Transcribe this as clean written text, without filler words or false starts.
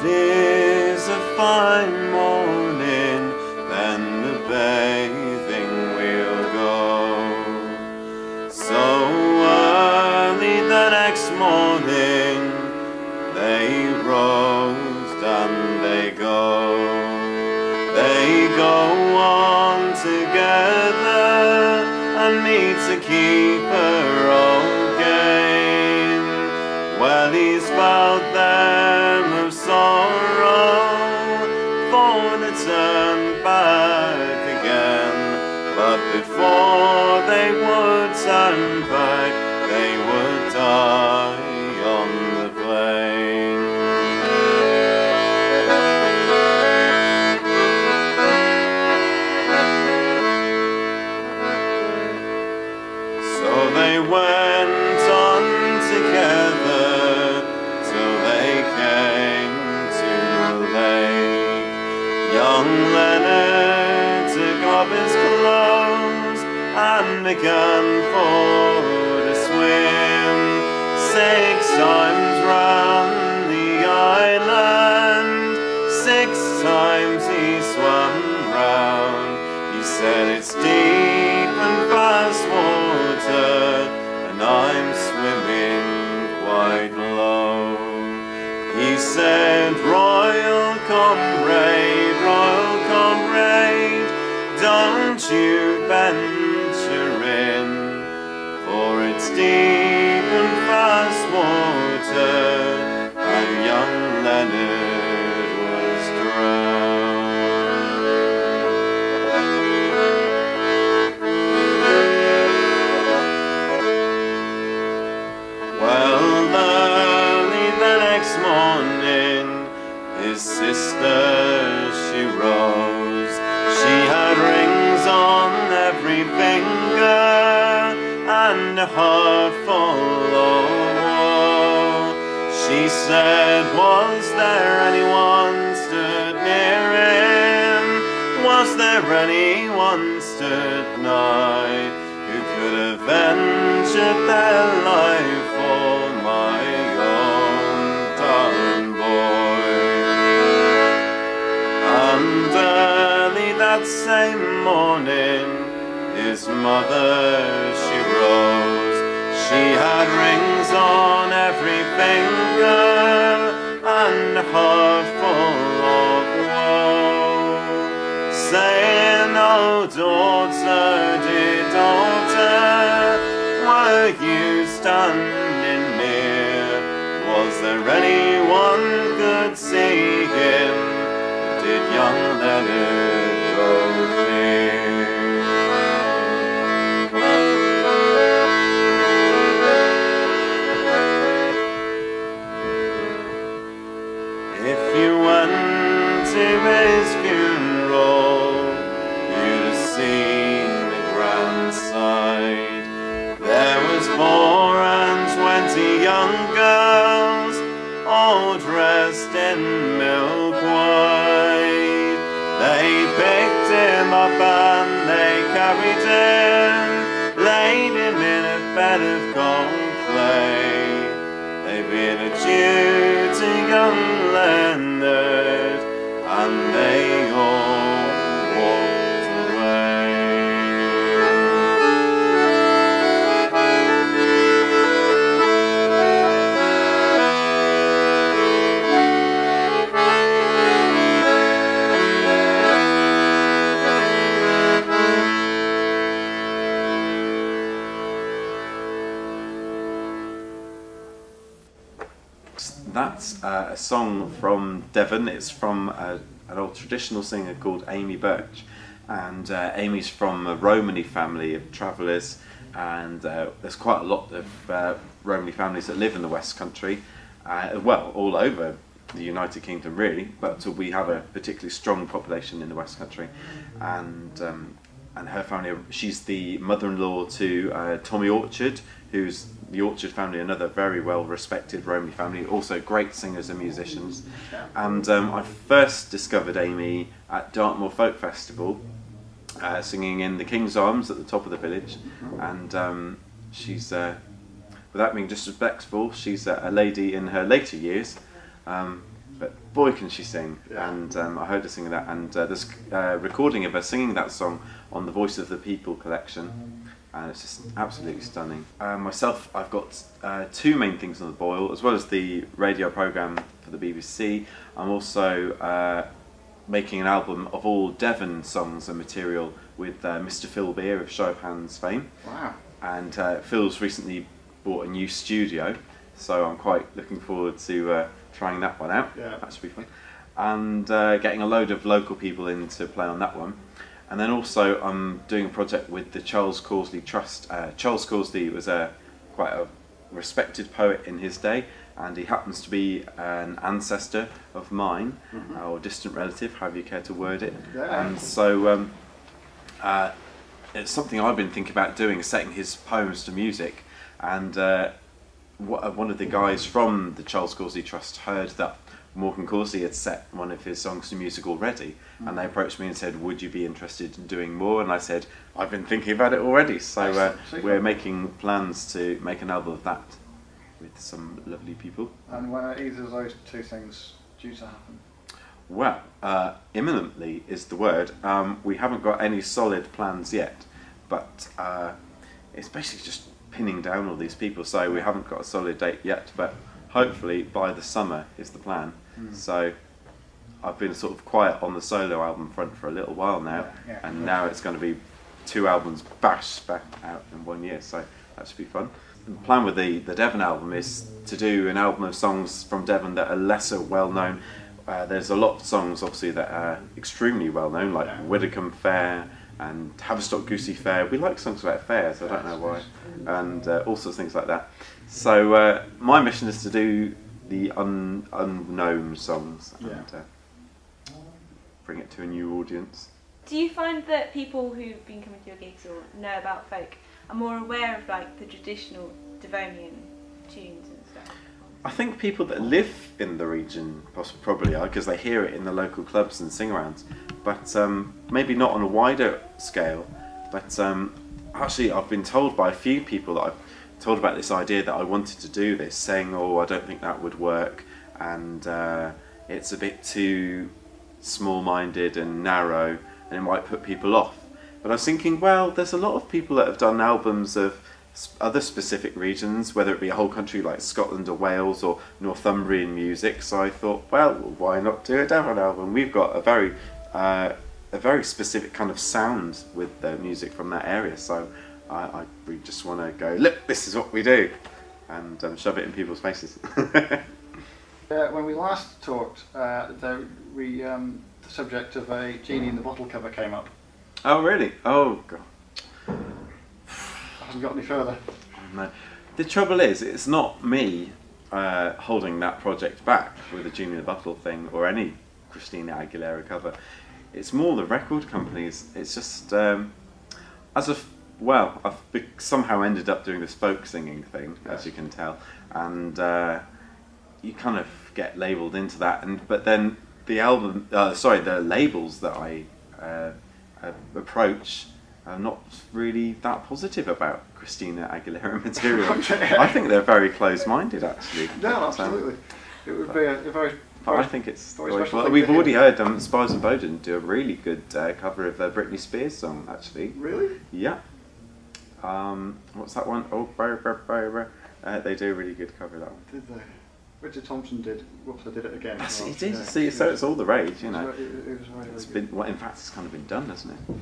is a fine morning, then the bathing we'll go. So early the next morning they rose and they go. They go on together and meet to keep her old game. Well, he's vowed them of sorrow for to turn back again, but before they would turn back, they would die on the plain. So they went on together till they came to the lake. Young Leonard took off his clothes and began for to swim 6 times round the island. 6 times he swam round. He said, it's deep and fast water, and I'm swimming quite low. He said, Royal Comrade, Royal Comrade, don't you venture in, for it's deep and fast water, and young Leonard was drowned. Well, early the next morning, his sister, she rose. She had rings on every finger and a heart full of woe. She said, was there anyone stood near him? Was there anyone stood nigh who could avenge their life for my own darling boy? And early that same morning, his mother, she rose. She had rings on every finger and a heart full of woe, saying, oh daughter, dear daughter, were you standing near? Was there anyone could see him? Did young Leonard go clear? If you went to his funeral, you'd have seen the grand sight. There was 24 young girls, all dressed in milk white. They picked him up and they carried him, laid him in a bed of gold clay. They bid adieu to young Leonard, and they all walked away. That's a song from Devon. It's from an old traditional singer called Amy Birch, and Amy's from a Romany family of travellers, and there's quite a lot of Romany families that live in the West Country, well, all over the United Kingdom really, but we have a particularly strong population in the West Country, and her family, she's the mother-in-law to Tommy Orchard, who's the Orchard family, another very well-respected Romany family, also great singers and musicians. And I first discovered Amy at Dartmoor Folk Festival, singing in the King's Arms at the top of the village. And she's, without being disrespectful, she's a lady in her later years, but but boy can she sing. Yeah. And I heard her singing that, and there's a recording of her singing that song on the Voice of the People collection, and it's just absolutely stunning. Myself, I've got two main things on the boil, as well as the radio programme for the BBC. I'm also making an album of all Devon songs and material with Mr. Phil Beer of Show of Hands fame. Wow. And Phil's recently bought a new studio, so I'm quite looking forward to trying that one out. Yeah. That should be fun. And getting a load of local people in to play on that one. And then also I'm doing a project with the Charles Causley Trust. Charles Causley was quite a respected poet in his day, and he happens to be an ancestor of mine, or distant relative, however you care to word it. Yeah. And so it's something I've been thinking about doing, setting his poems to music. And one of the guys from the Charles Causley Trust heard that Morgan Causley had set one of his songs to music already, and they approached me and said, would you be interested in doing more? And I said, I've been thinking about it already. So we're making plans to make an album of that with some lovely people. And when are either of those two things due to happen? Well, imminently is the word. We haven't got any solid plans yet, but it's basically just pinning down all these people, so we haven't got a solid date yet, but hopefully by the summer is the plan. So I've been sort of quiet on the solo album front for a little while now, and now it's going to be 2 albums bash out in 1 year, so that should be fun. The plan with the Devon album is to do an album of songs from Devon that are lesser well known. There's a lot of songs obviously that are extremely well known, like Widdicombe Fair and Haverstock Goosey Fair. We like songs about fairs, I don't know why, and all sorts of things like that. So my mission is to do the unknown songs and bring it to a new audience. Do you find that people who've been coming to your gigs or know about folk are more aware of like the traditional Devonian tunes and stuff? I think people that live in the region probably are, because they hear it in the local clubs and sing-arounds, but maybe not on a wider scale. But actually I've been told by a few people that I've told about this idea that I wanted to do this, saying, oh, I don't think that would work, and it's a bit too small-minded and narrow, and it might put people off. But I was thinking, well, there's a lot of people that have done albums of other specific regions, whether it be a whole country like Scotland or Wales or Northumbrian music, so I thought, well, why not do a Devon album? We've got a very specific kind of sound with the music from that area, so we just want to go, look, this is what we do, and shove it in people's faces. When we last talked, the subject of a Genie in the Bottle cover came up. Oh really? Oh god. I haven't got any further. No. The trouble is, it's not me holding that project back with the Genie in the Bottle thing or any Christina Aguilera cover. It's more the record companies. It's just I've somehow ended up doing this folk singing thing, as you can tell, and you kind of get labelled into that. But then the labels that I approach are not really that positive about Christina Aguilera material. I think they're very close-minded, actually. No, absolutely. It would be a very I think it's very very special well. thing We've to already hear. heard Spies and Bowden do a really good cover of a Britney Spears song, actually. Really? Yeah. What's that one? Oh, they do a really good cover of that one. Did they? Richard Thompson did. Whoops, I did it again. He did. See, so it's all the rage, you know. It was very It's good. been, well, in fact, it's kind of been done, hasn't it?